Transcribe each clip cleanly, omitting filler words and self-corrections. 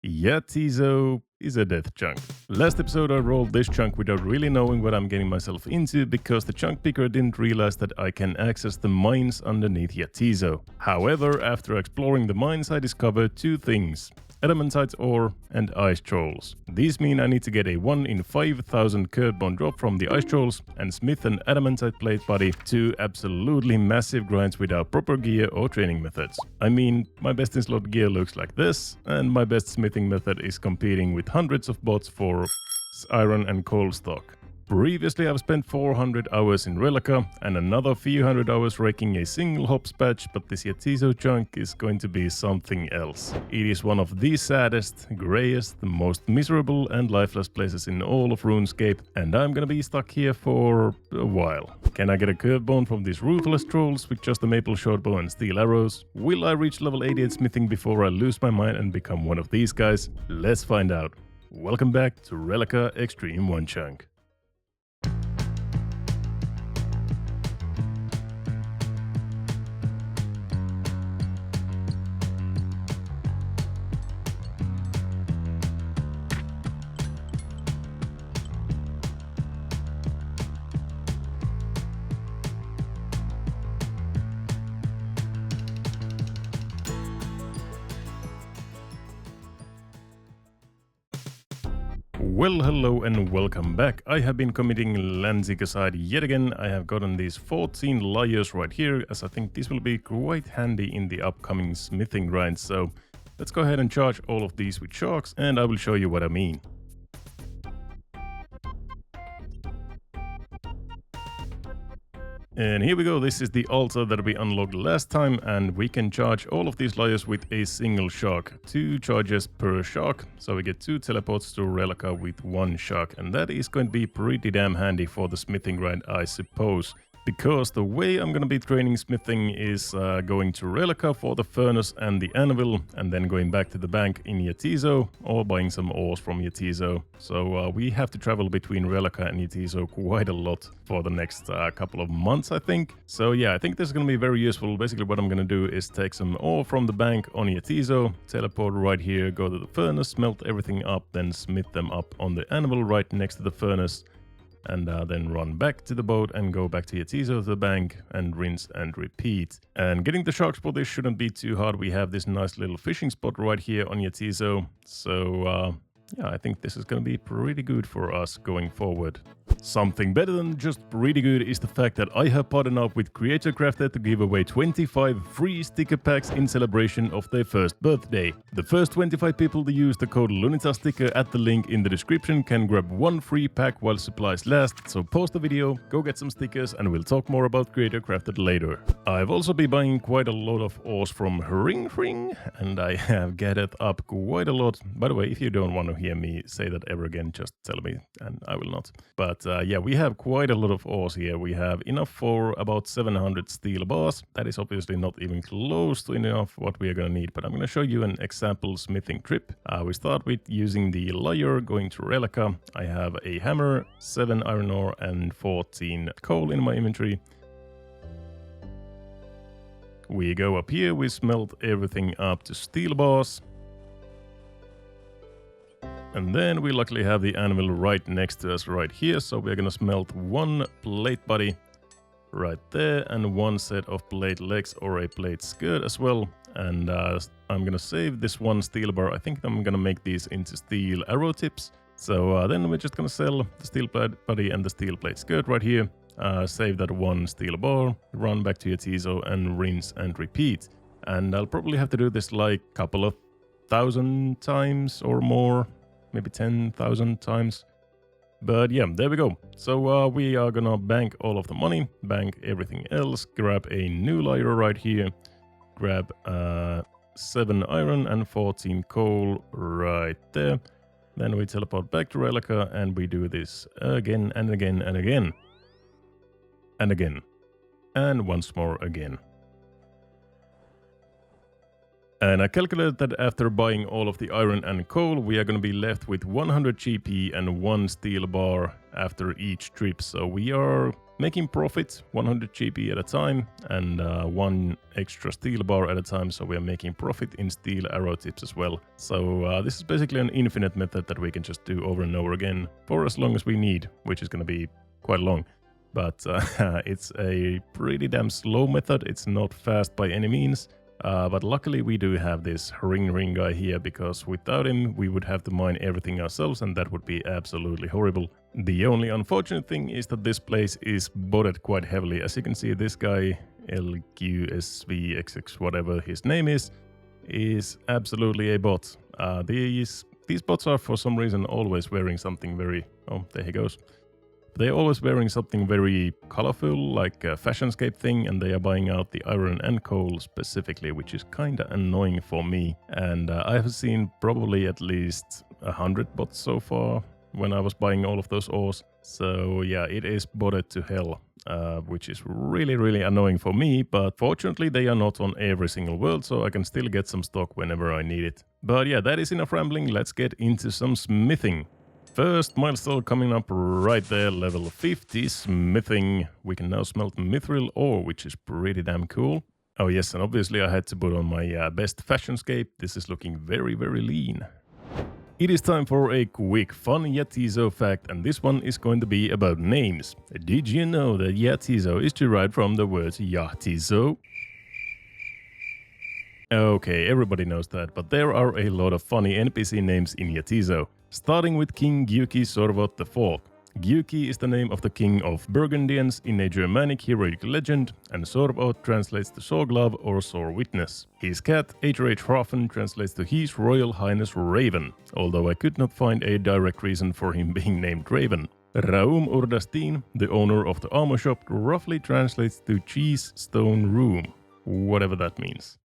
Jatiszo is a death chunk. Last episode I rolled this chunk without really knowing what I'm getting myself into because the chunk picker didn't realize that I can access the mines underneath Jatiszo. However, after exploring the mines I discovered two things: adamantite ore and ice trolls. These mean I need to get a 1 in 5,000 curve bond drop from the ice trolls and smith an adamantite plate body to absolutely massive grinds without proper gear or training methods. I mean, my best in slot gear looks like this, and my best smithing method is competing with hundreds of bots for iron and coal stock. Previously I've spent 400 hours in rellekka and another few hundred hours raking a single hops patch, but this Jatiszo chunk is going to be something else. It is one of the saddest, greyest, most miserable and lifeless places in all of Runescape, and I'm gonna be stuck here for a while. Can I get a curve bone from these ruthless trolls with just a maple shortbow and steel arrows? Will I reach level 88 smithing before I lose my mind and become one of these guys? Let's find out. Welcome back to Rellekka Extreme One Chunk. Well, hello and welcome back. I have been committing landseeker yet again. I have gotten these 14 Lyres right here, as I think this will be quite handy in the upcoming smithing grind. So let's go ahead and charge all of these with sharks, and I will show you what I mean. And here we go, this is the altar that we unlocked last time, and we can charge all of these Lyres with a single shark. 2 charges per shark, so we get 2 teleports to rellekka with 1 shark, and that is going to be pretty damn handy for the smithing grind, I suppose. Because the way I'm gonna be training smithing is going to rellekka for the furnace and the anvil, and then going back to the bank in Jatiszo or buying some ores from Jatiszo. So we have to travel between rellekka and Jatiszo quite a lot for the next couple of months, I think. So yeah, I think this is gonna be very useful. Basically what I'm gonna do is take some ore from the bank on Jatiszo, teleport right here, go to the furnace, smelt everything up, then smith them up on the anvil right next to the furnace, and then run back to the boat and go back to Jatiszo to the bank and rinse and repeat. And getting the sharks for this shouldn't be too hard. We have this nice little fishing spot right here on Jatiszo. So yeah, I think this is gonna be pretty good for us going forward. Something better than just pretty good is the fact that I have partnered up with Creator Crafted to give away 25 free sticker packs in celebration of their first birthday. The first 25 people to use the code LUNITARSTICKER at the link in the description can grab 1 free pack while supplies last, so pause the video, go get some stickers, and we'll talk more about Creator Crafted later. I've also been buying quite a lot of ores from Hring Hring, and I have gathered up quite a lot. By the way, if you don't want to hear me say that ever again, just tell me and I will not. But yeah, we have quite a lot of ores here. We have enough for about 700 steel bars. That is obviously not even close to enough what we are going to need, but I'm going to show you an example smithing trip. We start with using the Lyre, going to rellekka. I have a hammer, 7 iron ore and 14 coal in my inventory. We go up here, we smelt everything up to steel bars. And then we luckily have the anvil right next to us right here, so we're gonna smelt 1 plate body right there and 1 set of plate legs or a plate skirt as well. And I'm gonna save this 1 steel bar. I think I'm gonna make these into steel arrow tips. So then we're just gonna sell the steel plate body and the steel plate skirt right here. Save that 1 steel bar, run back to Jatiszo and rinse and repeat. And I'll probably have to do this like a couple of 1,000 times or more. Maybe 10,000 times. But yeah, there we go. So we are gonna bank all of the money, bank everything else, grab a new Lyre right here, grab 7 iron and 14 coal right there. Then we teleport back to rellekka and we do this again and again and again. And again. And once more again. And I calculated that after buying all of the iron and coal, we are going to be left with 100 GP and 1 steel bar after each trip. So we are making profit 100 GP at a time and 1 extra steel bar at a time. So we are making profit in steel arrow tips as well. So this is basically an infinite method that we can just do over and over again for as long as we need, which is going to be quite long. But it's a pretty damn slow method. It's not fast by any means. But luckily we do have this Hring Hring guy here, because without him we would have to mine everything ourselves, and that would be absolutely horrible. The only unfortunate thing is that this place is botted quite heavily. As you can see, this guy, LQSVXX, whatever his name is absolutely a bot. These bots are for some reason always wearing something very... Oh, there he goes. They're always wearing something very colorful, like a Fashionscape thing, and they are buying out the iron and coal specifically, which is kinda annoying for me. And I have seen probably at least 100 bots so far when I was buying all of those ores. So yeah, it is botted to hell, which is really, really annoying for me. But fortunately, they are not on every single world, so I can still get some stock whenever I need it. But yeah, that is enough rambling. Let's get into some smithing. First milestone coming up right there, level 50, smithing. We can now smelt mithril ore, which is pretty damn cool. Oh yes, and obviously I had to put on my best Fashionscape. This is looking very, very lean. It is time for a quick fun Jatiszo fact, and this one is going to be about names. Did you know that Jatiszo is derived from the word Jatiszo? Okay, everybody knows that, but there are a lot of funny NPC names in Jatiszo. Starting with King Gyuki Sorvot IV. Gyuki is the name of the king of Burgundians in a Germanic heroic legend, and Sorvot translates to Saw Glove or Sore Witness. His cat, H.R.H. Hrafen, translates to His Royal Highness Raven, although I could not find a direct reason for him being named Raven. Raum Urdastin, the owner of the armor shop, roughly translates to Cheese Stone Room, whatever that means.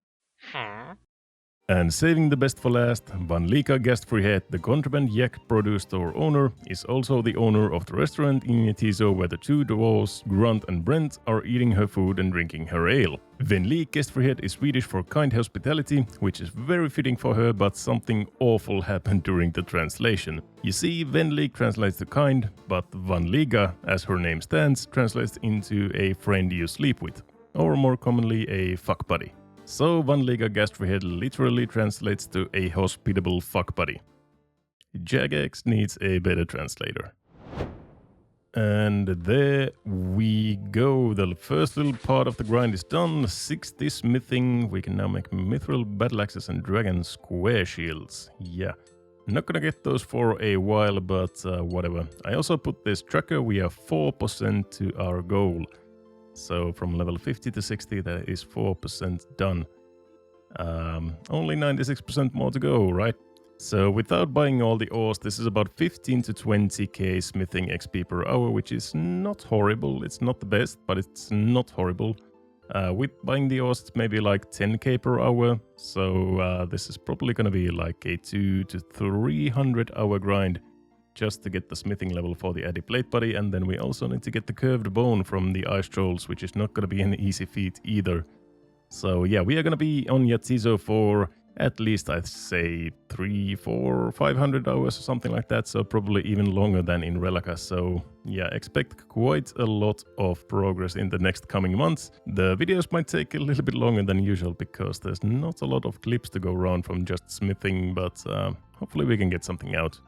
And saving the best for last, Rellekka Gastfrihet, the contraband yak produce store owner, is also the owner of the restaurant in Jatiszo where the two dwarves, Grunt and Brent, are eating her food and drinking her ale. Vänlig Gastfrihet is Swedish for kind hospitality, which is very fitting for her, but something awful happened during the translation. You see, Vänlig translates to kind, but Rellekka, as her name stands, translates into a friend you sleep with, or more commonly a fuck buddy. So Rellekka Gastfrihet literally translates to a hospitable fuck buddy. Jagex needs a better translator. And there we go. The first little part of the grind is done. 60 smithing. We can now make mithril battle axes and dragon square shields. Yeah. Not gonna get those for a while, but whatever. I also put this tracker. We are 4% to our goal. So from level 50 to 60, that is 4% done. Only 96% more to go, right? So without buying all the ores, this is about 15 to 20k smithing XP per hour, which is not horrible. It's not the best, but it's not horrible. With buying the ores, it's maybe like 10k per hour. So this is probably going to be like a 200 to 300 hour grind just to get the smithing level for the Addy Plate Buddy, and then we also need to get the curved bone from the ice trolls, which is not going to be an easy feat either. So yeah, we are going to be on Jatiszo for at least, I'd say, 300, 400, 500 hours or something like that, so probably even longer than in Rellekka. So yeah, expect quite a lot of progress in the next coming months. The videos might take a little bit longer than usual because there's not a lot of clips to go around from just smithing, but hopefully we can get something out.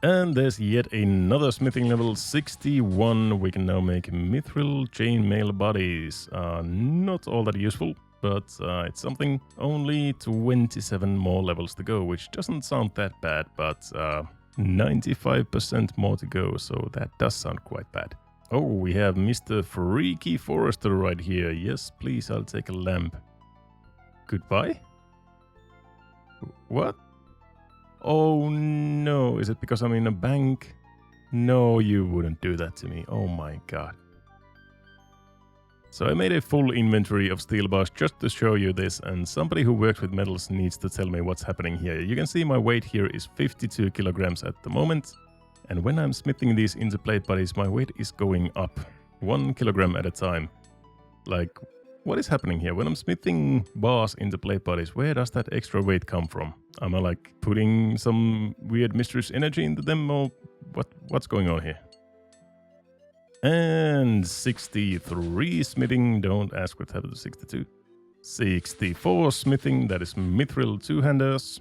And there's yet another smithing level, 61. We can now make mithril chainmail bodies. Not all that useful, but it's something. Only 27 more levels to go, which doesn't sound that bad, but 95% more to go, so that does sound quite bad. Oh, we have Mr. Freaky Forester right here. Yes, please, I'll take a lamp. Goodbye? What? Oh no, is it because I'm in a bank? No, you wouldn't do that to me. Oh my god. So I made a full inventory of steel bars just to show you this, and somebody who works with metals needs to tell me what's happening here. You can see my weight here is 52 kilograms at the moment, and when I'm smithing these into plate bodies, my weight is going up 1 kilogram at a time. Like what is happening here? When I'm smithing bars into plate bodies, where does that extra weight come from? Am I like putting some weird mysterious energy into them, or what's going on here? And 63 smithing, don't ask what happened to 62. 64 smithing, that is mithril two-handers.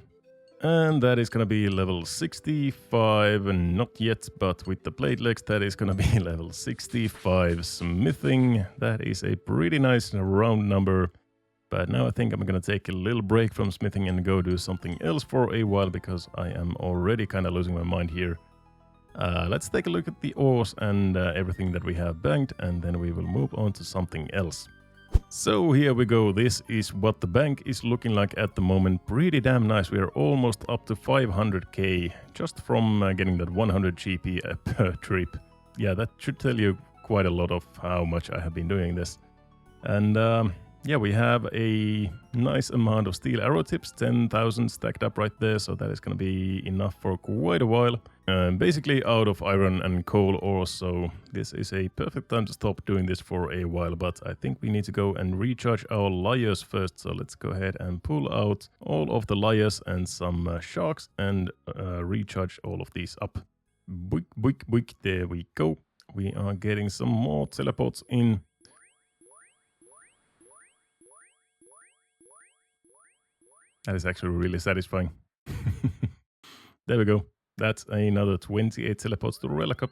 And that is going to be level 65, and not yet, but with the plate legs, that is going to be level 65 smithing. That is a pretty nice round number. But now I think I'm going to take a little break from smithing and go do something else for a while, because I am already kind of losing my mind here. Let's take a look at the ores and everything that we have banked, and then we will move on to something else. So here we go. This is what the bank is looking like at the moment. Pretty damn nice. We are almost up to 500k just from getting that 100 GP per trip. Yeah, that should tell you quite a lot of how much I have been doing this. And yeah, we have a nice amount of steel arrow tips, 10,000 stacked up right there, so that is going to be enough for quite a while. Basically out of iron and coal ore, so this is a perfect time to stop doing this for a while, but I think we need to go and recharge our Lyres first, so let's go ahead and pull out all of the Lyres and some sharks and recharge all of these up. Boink, boink, boink, there we go. We are getting some more teleports in. That is actually really satisfying. There we go. That's another 28 teleports to Rellekka.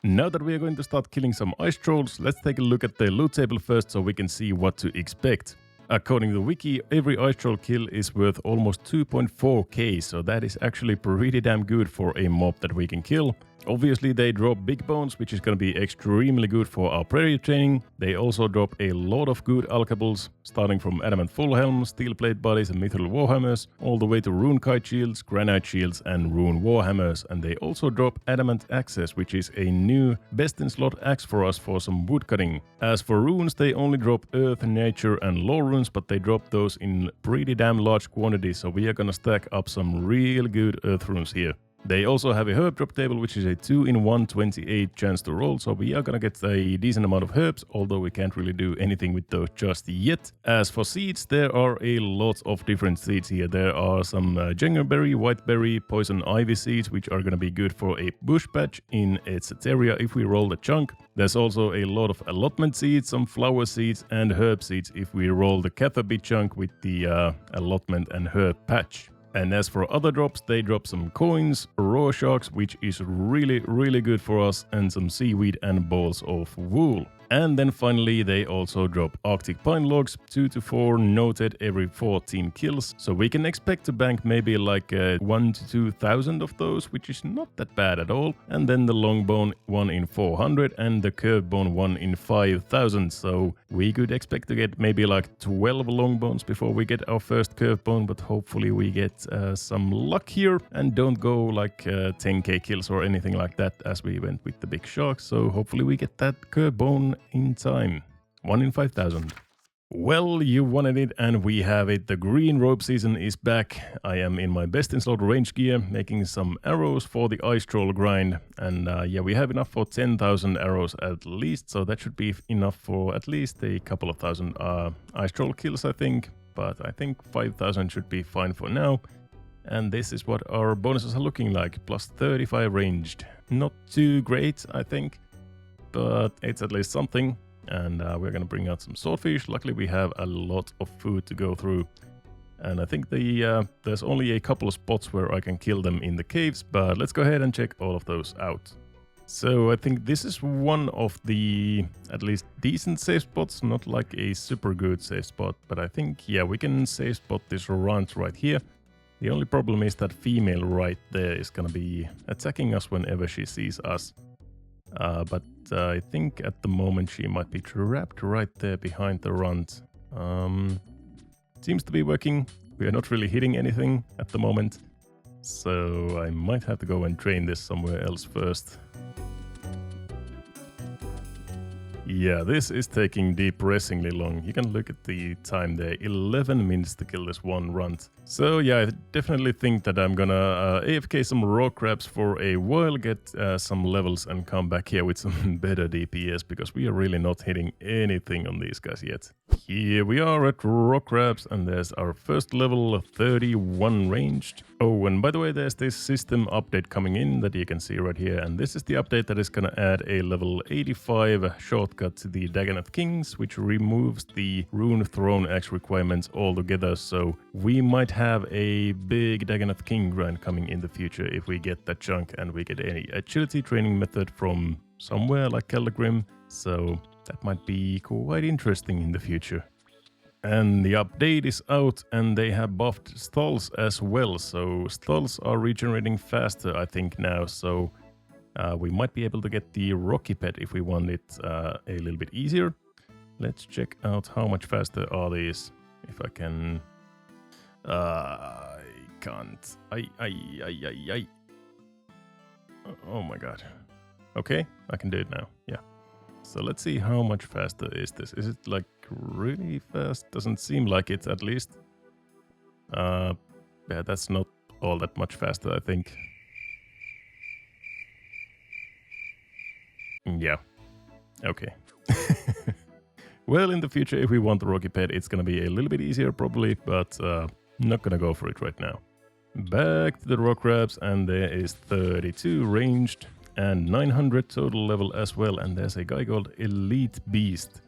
Now that we are going to start killing some ice trolls, let's take a look at the loot table first so we can see what to expect. According to the wiki, every ice troll kill is worth almost 2.4k, so that is actually pretty damn good for a mob that we can kill. Obviously they drop big bones, which is going to be extremely good for our prairie training. They also drop a lot of good alchables, starting from adamant full helm, steel plate bodies and mithril warhammers, all the way to rune kite shields, granite shields and rune warhammers. And they also drop adamant axes, which is a new best in slot axe for us for some wood cutting. As for runes, they only drop earth, nature and lore runes, but they drop those in pretty damn large quantities, so we are gonna stack up some real good earth runes here. They also have a herb drop table, which is a 2-in-1 28 chance to roll, so we are gonna get a decent amount of herbs, although we can't really do anything with those just yet. As for seeds, there are a lot of different seeds here. There are some jengerberry, whiteberry, poison ivy seeds, which are gonna be good for a bush patch in its area if we roll the chunk. There's also a lot of allotment seeds, some flower seeds and herb seeds if we roll the catharbit chunk with the allotment and herb patch. And as for other drops, they drop some coins, raw sharks, which is really good for us, and some seaweed and balls of wool. And then finally they also drop Arctic pine logs, 2 to 4 noted every 14 kills. So we can expect to bank maybe like 1 to 2,000 of those, which is not that bad at all. And then the long bone 1 in 400 and the curved bone 1 in 5,000. So we could expect to get maybe like 12 long bones before we get our first curved bone, but hopefully we get some luck here and don't go like 10k kills or anything like that as we went with the big sharks. So hopefully we get that curved bone in time. 1 in 5,000. Well, you wanted it and we have it. The green robe season is back. I am in my best in slot range gear, making some arrows for the ice troll grind. And yeah, we have enough for 10,000 arrows at least, so that should be enough for at least a couple of thousand ice troll kills, I think. But I think 5,000 should be fine for now. And this is what our bonuses are looking like. Plus 35 ranged. Not too great, I think, but it's at least something. And we're going to bring out some swordfish. Luckily we have a lot of food to go through. And I think there's only a couple of spots where I can kill them in the caves, but let's go ahead and check all of those out. So I think this is one of the at least decent safe spots, not like a super good safe spot, but I think, yeah, we can safe spot this runt right here. The only problem is that female right there is going to be attacking us whenever she sees us. But I think at the moment she might be trapped right there behind the runt. Seems to be working. We are not really hitting anything at the moment. So I might have to go and train this somewhere else first. Yeah, this is taking depressingly long. You can look at the time there, 11 minutes to kill this one runt. So yeah, I definitely think that I'm gonna AFK some raw crabs for a while, get some levels and come back here with some better DPS, because we are really not hitting anything on these guys yet. Here we are at raw crabs, and there's our first level, 31 ranged. Oh, and by the way, there's this system update coming in that you can see right here, and this is the update that is gonna add a level 85 shortcut to the Dagonath Kings, which removes the Rune Throne Axe requirements altogether, so we might have a big Dagonath King grind coming in the future if we get that chunk and we get any agility training method from somewhere like Keldagrim, so that might be quite interesting in the future. And the update is out, and they have buffed stalls as well, so stalls are regenerating faster I think now, so we might be able to get the Rocky Pet if we want it a little bit easier. Let's check out how much faster are these, if I can... I can't. Oh my god. Okay, I can do it now, yeah. So let's see how much faster is this. Is it like really fast? Doesn't seem like it, at least. Yeah, that's not all that much faster, I think. Yeah. Okay. Well, in the future, if we want the Rocky Pet, it's gonna be a little bit easier probably, but not gonna go for it right now. Back to the rock crabs, and there is 32 ranged and 900 total level as well, and there's a guy called Elite Beast.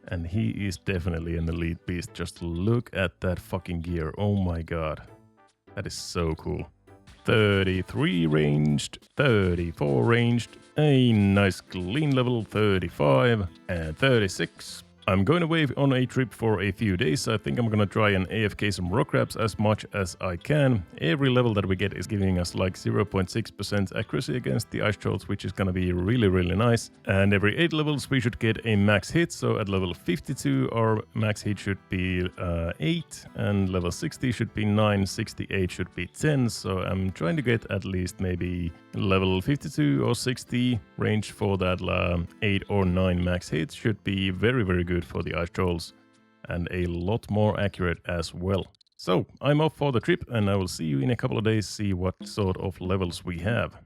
And he is definitely an elite beast. Just look at that fucking gear. Oh my god. That is so cool. 33 ranged, 34 ranged, a nice clean level 35, and 36. I'm going away on a trip for a few days. I think I'm gonna try and AFK some rock crabs as much as I can. Every level that we get is giving us like 0.6% accuracy against the ice trolls, which is gonna be really nice. And every 8 levels we should get a max hit. So at level 52 our max hit should be 8, and level 60 should be 9, 68 should be 10. So I'm trying to get at least maybe level 52 or 60 range for that 8 or 9 max hits. Should be very good for the ice trolls, and a lot more accurate as well. So I'm off for the trip, and I will see you in a couple of days, see what sort of levels we have.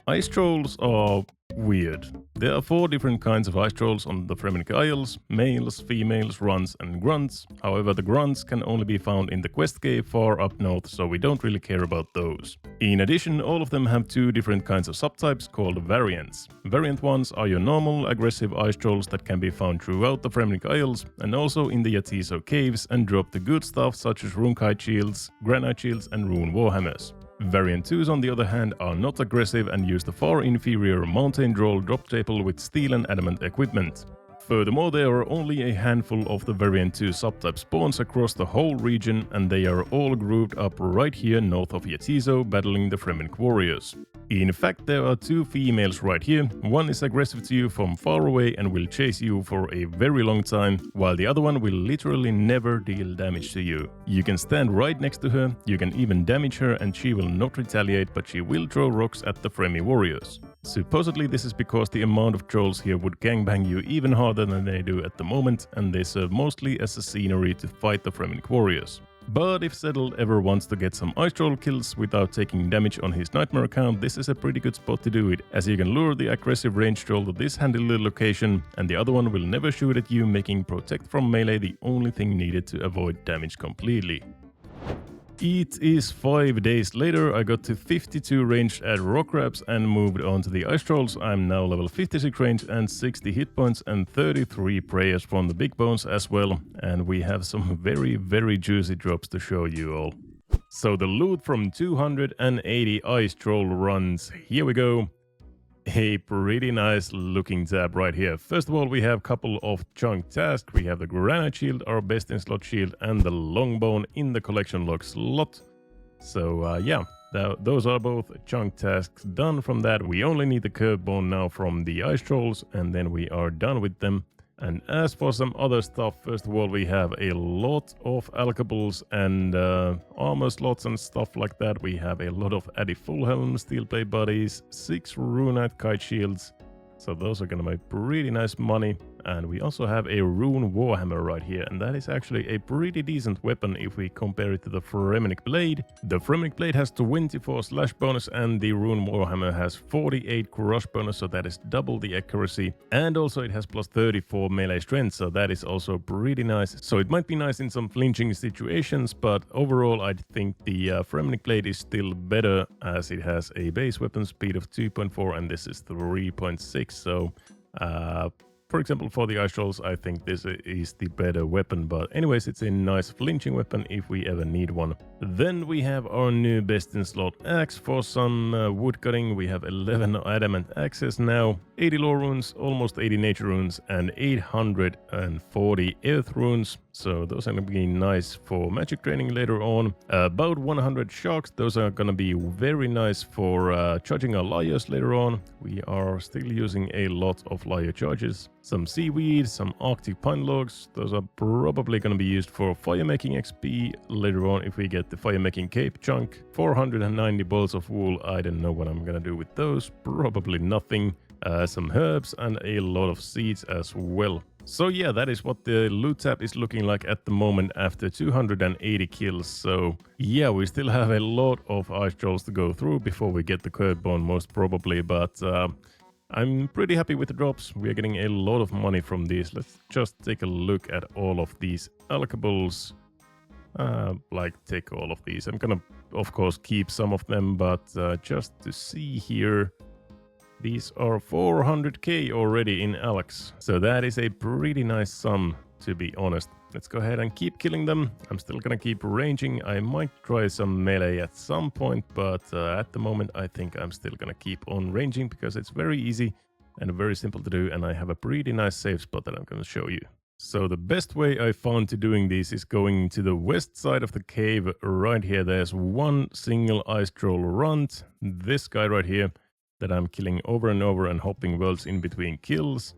Ice trolls are weird. There are 4 different kinds of ice trolls on the Fremennik Isles: males, females, runts and grunts. However, the grunts can only be found in the quest cave far up north, so we don't really care about those. In addition, all of them have 2 different kinds of subtypes called variants. Variant ones are your normal aggressive ice trolls that can be found throughout the Fremennik Isles and also in the Jatiszo caves, and drop the good stuff such as runekite shields, granite shields and rune warhammers. Variant 2s on the other hand are not aggressive and use the far inferior mountain droll drop table with steel and adamant equipment. Furthermore, there are only a handful of the Variant 2 subtype spawns across the whole region, and they are all grouped up right here north of Jatiszo, battling the Fremennik warriors. In fact, there are 2 females right here. One is aggressive to you from far away and will chase you for a very long time, while the other one will literally never deal damage to you. You can stand right next to her, you can even damage her, and she will not retaliate, but she will throw rocks at the Fremi warriors. Supposedly this is because the amount of trolls here would gangbang you even harder than they do at the moment, and they serve mostly as a scenery to fight the Fremennik warriors. But if Settled ever wants to get some ice troll kills without taking damage on his nightmare account, this is a pretty good spot to do it, as you can lure the aggressive range troll to this handy little location, and the other one will never shoot at you, making protect from melee the only thing needed to avoid damage completely. It is 5 days later. I got to 52 ranged at rock crabs and moved on to the ice trolls. I'm now level 56 range and 60 hit points and 33 prayers from the big bones as well. And we have some very juicy drops to show you all. So the loot from 280 ice troll runs. Here we go. A pretty nice looking tab right here. First of all, we have a couple of chunk tasks. We have the granite shield, our best in slot shield, and the longbone in the collection log slot. So yeah, those are both chunk tasks done. From that, we only need the curve bone now from the ice trolls, and then we are done with them. And as for some other stuff, first of all, we have a lot of alkables and armor slots and stuff like that. We have a lot of Addy full helm, steel plate bodies, 6 runite kite shields, So those are gonna make pretty nice money. And we also have a rune warhammer right here, and that is actually a pretty decent weapon if we compare it to the fremennik blade. The fremennik blade has 24 slash bonus and the rune warhammer has 48 crush bonus, so that is double the accuracy. And also it has plus 34 melee strength, so that is also pretty nice. So it might be nice in some flinching situations, but overall I think the fremennik blade is still better as it has a base weapon speed of 2.4 and this is 3.6. So for example, for the ice trolls, I think this is the better weapon, but anyways, it's a nice flinching weapon if we ever need one. Then we have our new best in slot axe for some wood cutting. We have 11 adamant axes now, 80 lore runes, almost 80 nature runes, and 840 earth runes. So those are going to be nice for magic training later on. About 100 sharks. Those are going to be very nice for charging our lyres later on. We are still using a lot of lyre charges. Some seaweed, some arctic pine logs. Those are probably going to be used for fire making XP later on if we get the fire making cape chunk. 490 balls of wool. I don't know what I'm going to do with those. Probably nothing. Some herbs and a lot of seeds as well. So yeah, that is what the loot tab is looking like at the moment after 280 kills. So yeah, we still have a lot of ice trolls to go through before we get the curd bone most probably, but I'm pretty happy with the drops. We are getting a lot of money from these. Let's just take a look at all of these alkables. Take all of these. I'm gonna of course keep some of them, but just to see here, these are 400k already in Alex. So that is a pretty nice sum, to be honest. Let's go ahead and keep killing them. I'm still gonna keep ranging. I might try some melee at some point, but at the moment I think I'm still gonna keep on ranging because it's very easy and very simple to do, and I have a pretty nice safe spot that I'm gonna show you. So the best way I found to doing this is going to the west side of the cave right here. There's one single ice troll runt, this guy right here, that I'm killing over and over and hopping worlds in between kills.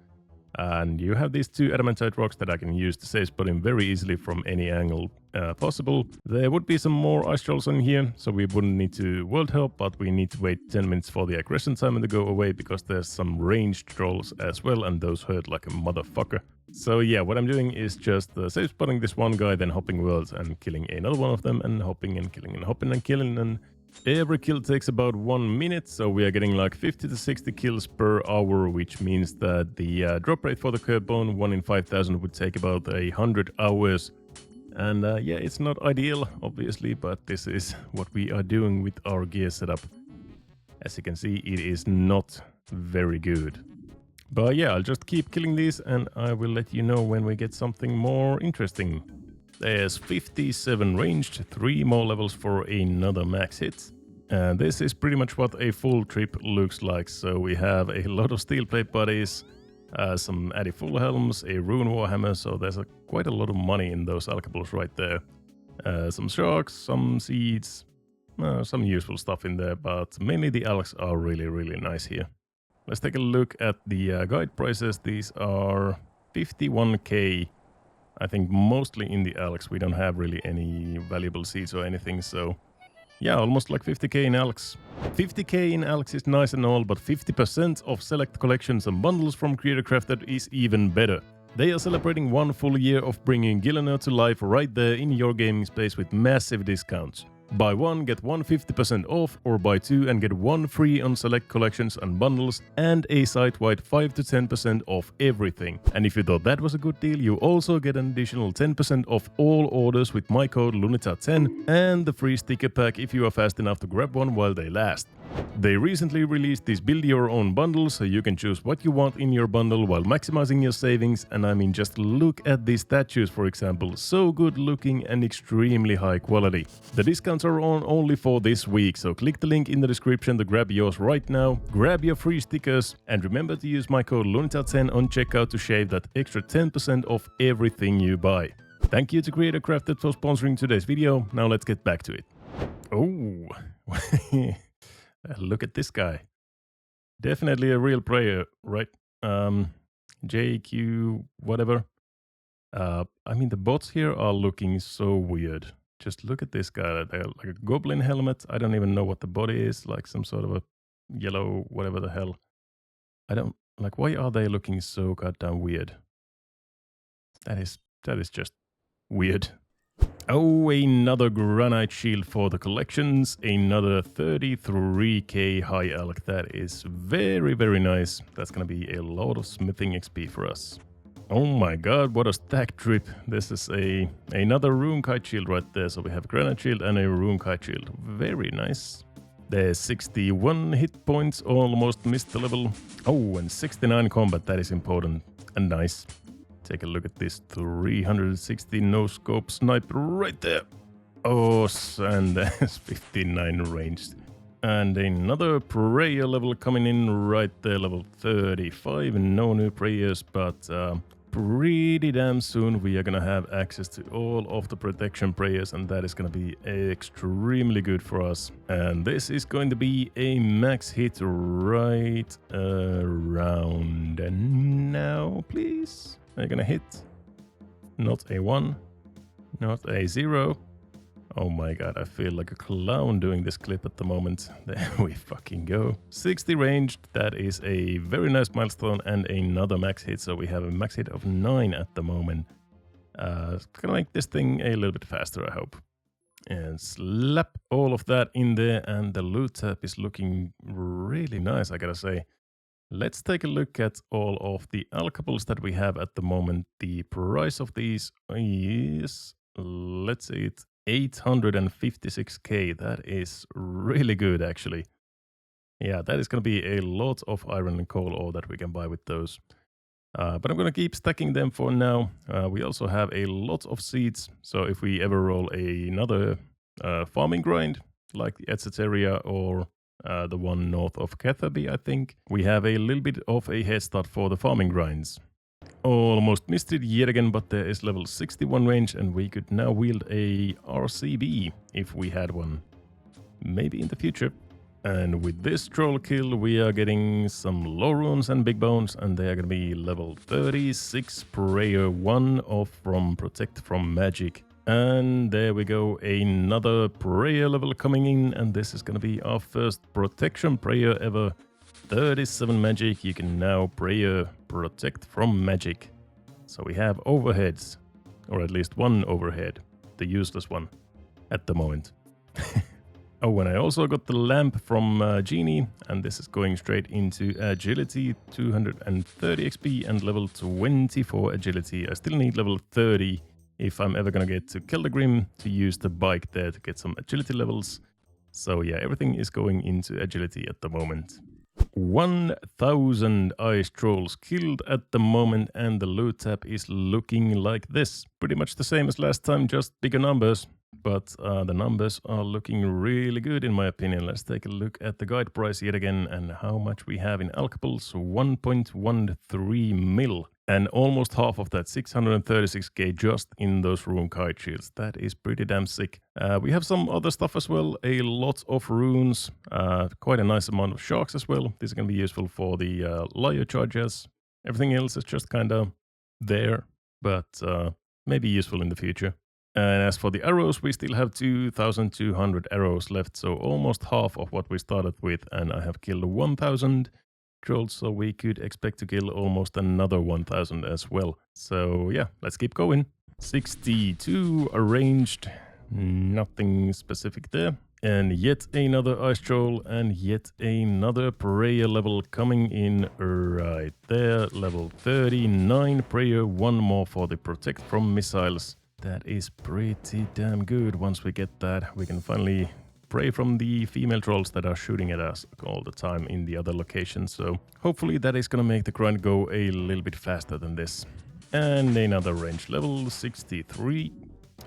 And you have these two adamantite rocks that I can use to save spot him very easily from any angle possible. There would be some more ice trolls in here, so we wouldn't need to world help, but we need to wait 10 minutes for the aggression timer to go away because there's some ranged trolls as well, and those hurt like a motherfucker. So yeah, what I'm doing is just safe spotting this one guy, then hopping worlds and killing another one of them, and hopping and killing and hopping and killing, and every kill takes about 1 minute, so we are getting like 50 to 60 kills per hour, which means that the drop rate for the curd bone, 1 in 5,000, would take about 100 hours. And yeah, it's not ideal, obviously, but this is what we are doing with our gear setup. As you can see, it is not very good. But yeah, I'll just keep killing these, and I will let you know when we get something more interesting. There's 57 ranged, 3 more levels for another max hit. And this is pretty much what a full trip looks like. So we have a lot of steel plate bodies, some addy full helms, a rune warhammer, so there's quite a lot of money in those alkables right there. Some sharks, some seeds, some useful stuff in there, but mainly the alks are really nice here. Let's take a look at the guide prices. These are 51k. I think mostly in the Alex. We don't have really any valuable seeds or anything, so yeah, almost like 50k in Alex. 50k in Alex is nice and all, but 50% of select collections and bundles from Creator Crafted is even better. They are celebrating 1 full year of bringing Gillianer to life right there in your gaming space with massive discounts. Buy 1, get 1 50% off, or buy 2 and get 1 free on select collections and bundles, and a site-wide 5 to 10% off everything. And if you thought that was a good deal, you also get an additional 10% off all orders with my code LUNITAR10, and the free sticker pack if you are fast enough to grab one while they last. They recently released these build your own bundles, so you can choose what you want in your bundle while maximizing your savings. And I mean, just look at these statues, for example, so good looking and extremely high quality. The discounts are on only for this week, so click the link in the description to grab yours right now, grab your free stickers, and remember to use my code LUNITAR10 on checkout to shave that extra 10% off everything you buy. Thank you to Creator Crafted for sponsoring today's video. Now let's get back to it. Oh, look at this guy. Definitely a real player, right? JQ, whatever. I mean, the bots here are looking so weird. Just look at this guy. They're like a goblin helmet. I don't even know what the body is. Like some sort of a yellow, whatever the hell. I don't... Like, why are they looking so goddamn weird? That is just weird. Oh, another granite shield for the collections. Another 33k high elk. That is very, very nice. That's gonna be a lot of smithing XP for us. Oh my god, what a stack trip. This is another rune kite shield right there. So we have a granite shield and a rune kite shield. Very nice. There's 61 hit points, almost missed the level. Oh, and 69 combat, that is important and nice. Take a look at this 360 no-scope sniper right there. Oh, and there's 59 ranged. And another prayer level coming in right there, level 35. No new prayers, but pretty damn soon we are gonna have access to all of the protection prayers, and that is gonna be extremely good for us. And this is going to be a max hit right around now, please. Are you gonna hit? Not a 1, not a 0. Oh my god, I feel like a clown doing this clip at the moment. There we fucking go. 60 ranged, that is a very nice milestone, and another max hit, so we have a max hit of 9 at the moment. Gonna make this thing a little bit faster, I hope. And slap all of that in there, and the loot tab is looking really nice, I gotta say. Let's take a look at all of the alkables that we have at the moment. The price of these is, let's say it's 856k. That is really good, actually. Yeah, that is going to be a lot of iron and coal ore that we can buy with those. But I'm going to keep stacking them for now. We also have a lot of seeds. So if we ever roll another farming grind, like the Etset area or the one north of Catherby, I think, we have a little bit of a head start for the farming grinds. Almost missed it yet again, but there is level 61 range, and we could now wield a RCB if we had one. Maybe in the future. And with this troll kill, we are getting some low runes and big bones, and they are going to be level 36 prayer 1 off from Protect from Magic. And there we go, another prayer level coming in, and this is going to be our first protection prayer ever. 37 magic, you can now prayer Protect from Magic. So we have overheads, or at least one overhead, the useless one at the moment. Oh, and I also got the lamp from Genie, and this is going straight into agility, 230 XP and level 24 agility. I still need level 30 if I'm ever gonna get to Keldagrim to use the bike there to get some agility levels. So yeah, everything is going into agility at the moment. 1000 ice trolls killed at the moment, and the loot tab is looking like this. Pretty much the same as last time, just bigger numbers. But the numbers are looking really good in my opinion. Let's take a look at the guide price yet again and how much we have in alkables. 1.13 mil. And almost half of that, 636k, just in those rune kite shields. That is pretty damn sick. We have some other stuff as well. A lot of runes. Quite a nice amount of sharks as well. These are going to be useful for the Lyre charges. Everything else is just kind of there, but maybe useful in the future. And as for the arrows, we still have 2,200 arrows left, so almost half of what we started with, and I have killed 1,000 trolls, so we could expect to kill almost another 1,000 as well. So yeah, let's keep going. 62 arranged, nothing specific there. And yet another ice troll, and yet another prayer level coming in right there. Level 39 prayer, one more for the Protect from Missiles. That is pretty damn good. Once we get that, we can finally pray from the female trolls that are shooting at us all the time in the other locations. So hopefully that is gonna make the grind go a little bit faster than this. And another range level 63.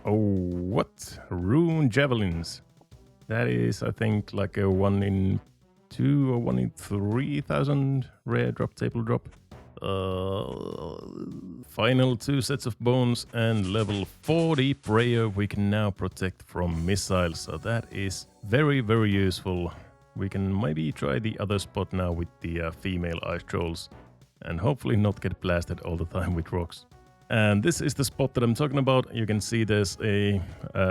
Oh, what? Rune javelins. That is, I think, like a 1 in 2 or 1 in 3,000 rare drop table drop. Final 2 sets of bones and level 40 prayer we can now protect from missiles, so that is very, very useful. We can maybe try the other spot now with the female ice trolls and hopefully not get blasted all the time with rocks. And this is the spot that I'm talking about. You can see there's a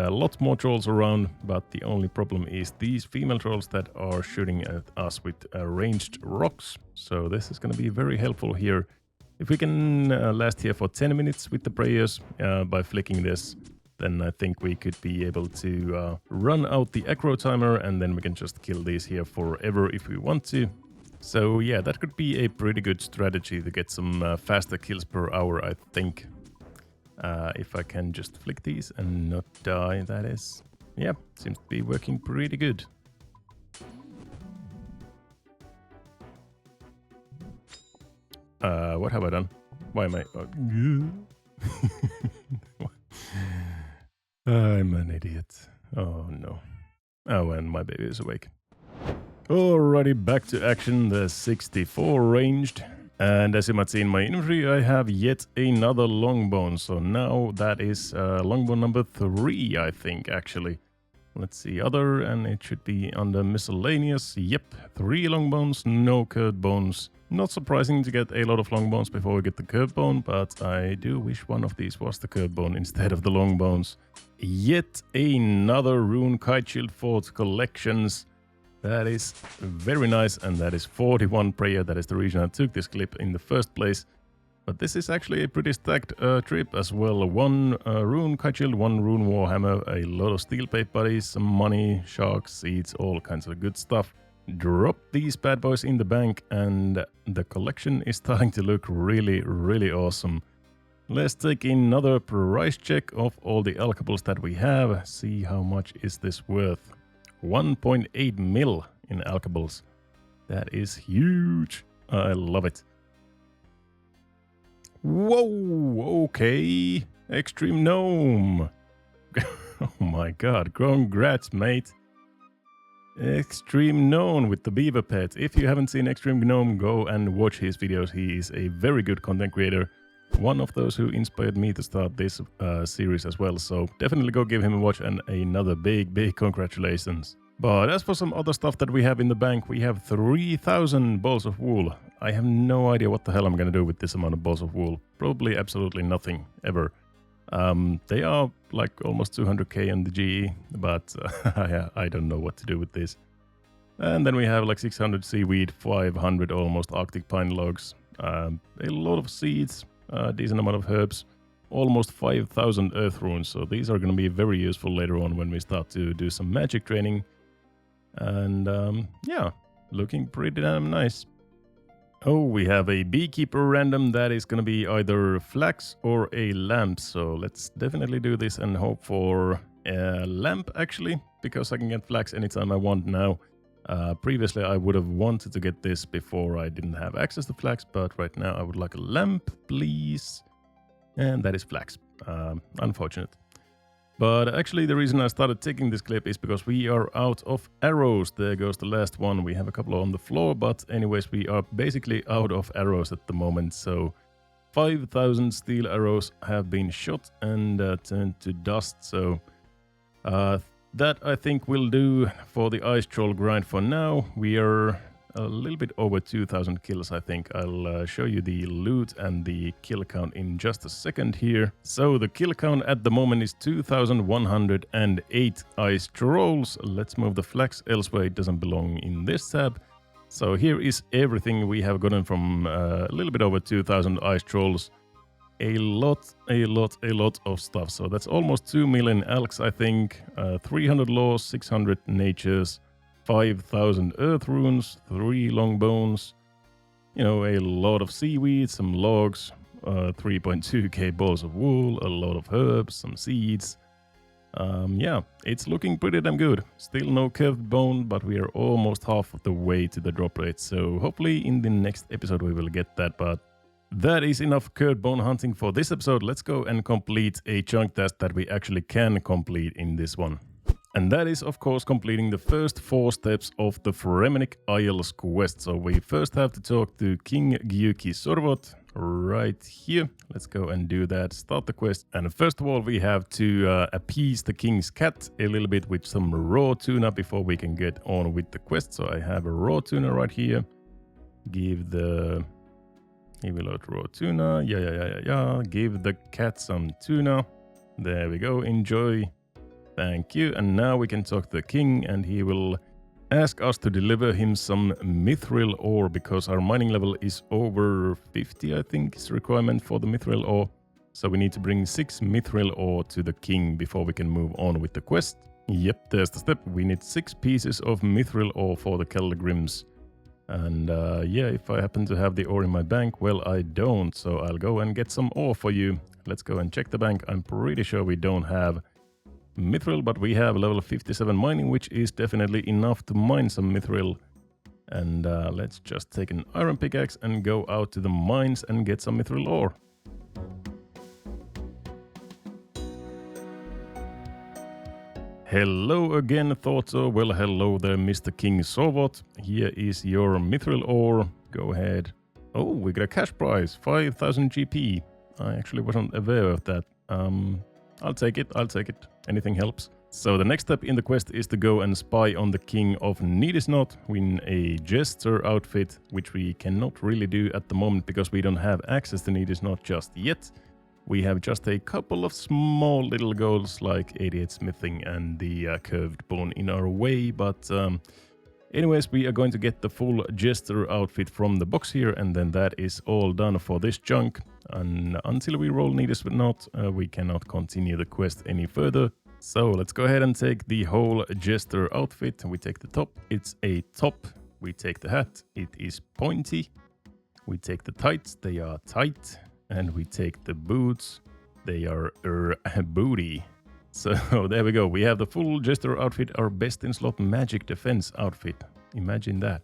lot more trolls around, but the only problem is these female trolls that are shooting at us with ranged rocks. So this is going to be very helpful here. If we can last here for 10 minutes with the prayers by flicking this, then I think we could be able to run out the aggro timer, and then we can just kill these here forever if we want to. So yeah, that could be a pretty good strategy to get some faster kills per hour, I think. If I can just flick these and not die, that is... Yeah, seems to be working pretty good. What have I done? Why am I... I'm an idiot. Oh no. Oh, and my baby is awake. Alrighty, back to action. The 64 ranged. And as you might see in my inventory, I have yet another longbone. So now that is longbone number 3, I think, actually. Let's see, other, and it should be under miscellaneous. Yep, 3 longbones, no curved bones. Not surprising to get a lot of longbones before we get the curved bone, but I do wish one of these was the curved bone instead of the longbones. Yet another rune kite shield fort collections. That is very nice, and that is 41 prayer. That is the reason I took this clip in the first place. But this is actually a pretty stacked trip as well. 1 rune kite shield, 1 rune warhammer, a lot of steel plate buddies, some money, sharks, seeds, all kinds of good stuff. Drop these bad boys in the bank, and the collection is starting to look really, really awesome. Let's take another price check of all the alchables that we have. See how much is this worth. 1.8 mil in alchables. That is huge. I love it. Whoa, okay. Xtreme gnome. Oh my god, congrats, mate. Xtreme gnome with the beaver pet. If you haven't seen Xtreme gnome, go and watch his videos. He is a very good content creator. One of those who inspired me to start this series as well. So definitely go give him a watch, and another big congratulations. But as for some other stuff that we have in the bank, we have 3,000 balls of wool. I have no idea what the hell I'm going to do with this amount of balls of wool. Probably absolutely nothing, ever. They are like almost 200k in the GE, but I don't know what to do with this. And then we have like 600 seaweed, 500 almost arctic pine logs, a lot of seeds, a decent amount of herbs, almost 5,000 earth runes. So these are going to be very useful later on when we start to do some magic training. And yeah, looking pretty damn nice. Oh, we have a beekeeper random that is going to be either flax or a lamp. So let's definitely do this and hope for a lamp, actually, because I can get flax anytime I want now. Previously, I would have wanted to get this before I didn't have access to flax, but right now I would like a lamp, please. And that is flax. Unfortunate. But actually, the reason I started taking this clip is because we are out of arrows. There goes the last one. We have a couple on the floor, but anyways, we are basically out of arrows at the moment. So 5,000 steel arrows have been shot and turned to dust. So that I think will do for the ice troll grind for now. We are a little bit over 2,000 kills, I think. I'll show you the loot and the kill count in just a second here. So the kill count at the moment is 2,108 ice trolls. Let's move the flax elsewhere. It doesn't belong in this tab. So here is everything we have gotten from a little bit over 2,000 ice trolls. A lot of stuff. So that's almost 2 million elks, I think. 300 laws, 600 natures, 5,000 earth runes, 3 long bones, you know, a lot of seaweed, some logs, 3.2k balls of wool, a lot of herbs, some seeds. Yeah, it's looking pretty damn good. Still no curved bone, but we are almost half of the way to the drop rate. So hopefully in the next episode we will get that, but that is enough curved bone hunting for this episode. Let's go and complete a chunk task that we actually can complete in this one. And that is, of course, completing the first 4 steps of the Fremennik Isles quest. So we first have to talk to King Gyuki Sorvot right here. Let's go and do that. Start the quest. And first of all, we have to appease the king's cat a little bit with some raw tuna before we can get on with the quest. So I have a raw tuna right here. Give the He will out raw tuna. Yeah. Give the cat some tuna. There we go. Enjoy. Thank you. And now we can talk to the king, and he will ask us to deliver him some mithril ore because our mining level is over 50, I think, is the requirement for the mithril ore. So we need to bring 6 mithril ore to the king before we can move on with the quest. Yep, there's the step. We need 6 pieces of mithril ore for the Kellegrims. And yeah, if I happen to have the ore in my bank, well, I don't. So I'll go and get some ore for you. Let's go and check the bank. I'm pretty sure we don't have mithril, but we have level 57 mining, which is definitely enough to mine some mithril. And let's just take an iron pickaxe and go out to the mines and get some mithril ore. Hello again, Thoughto. Well, hello there, Mr. King Sovot. Here is your mithril ore. Go ahead. Oh, we got a cash prize, 5,000 GP. I actually wasn't aware of that. I'll take it. Anything helps. So the next step in the quest is to go and spy on the king of Needisnot in a jester outfit, which we cannot really do at the moment because we don't have access to Needisnot just yet. We have just a couple of small little goals like 88 smithing and the curved bone in our way, but anyways, we are going to get the full jester outfit from the box here, and then that is all done for this chunk. And until we roll Needisnot, we cannot continue the quest any further. So let's go ahead and take the whole jester outfit. We take the top, it's a top. We take the hat, it is pointy. We take the tights, they are tight. And we take the boots, they are booty. So there we go, we have the full jester outfit, our best in slot magic defense outfit. Imagine that.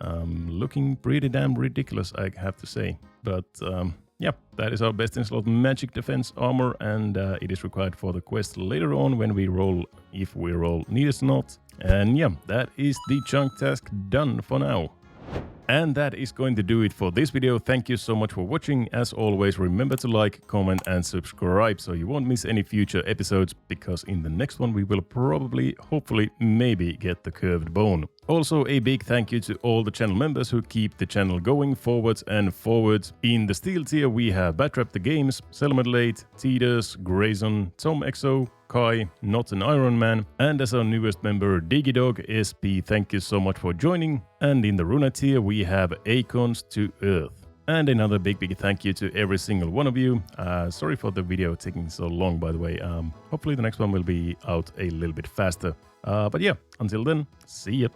Looking pretty damn ridiculous, I have to say. But yeah, that is our best in slot magic defense armor, and it is required for the quest later on when we roll, if we roll Needisnot. And yeah, that is the chunk task done for now. And that is going to do it for this video. Thank you so much for watching. As always, remember to like, comment and subscribe so you won't miss any future episodes, because in the next one we will probably, hopefully, maybe get the curved bone. Also, a big thank you to all the channel members who keep the channel going forwards and forwards. In the steel tier we have Batrap the Games, Selmadlate, Tidus, Grayson, Tom Exo, Kai, Not an Ironman, and as our newest member Digidog SP, thank you so much for joining. And in the Runa tier we have Acons to Earth. And another big thank you to every single one of you. Sorry for the video taking so long, by the way. Hopefully the next one will be out a little bit faster. But yeah, until then, see ya.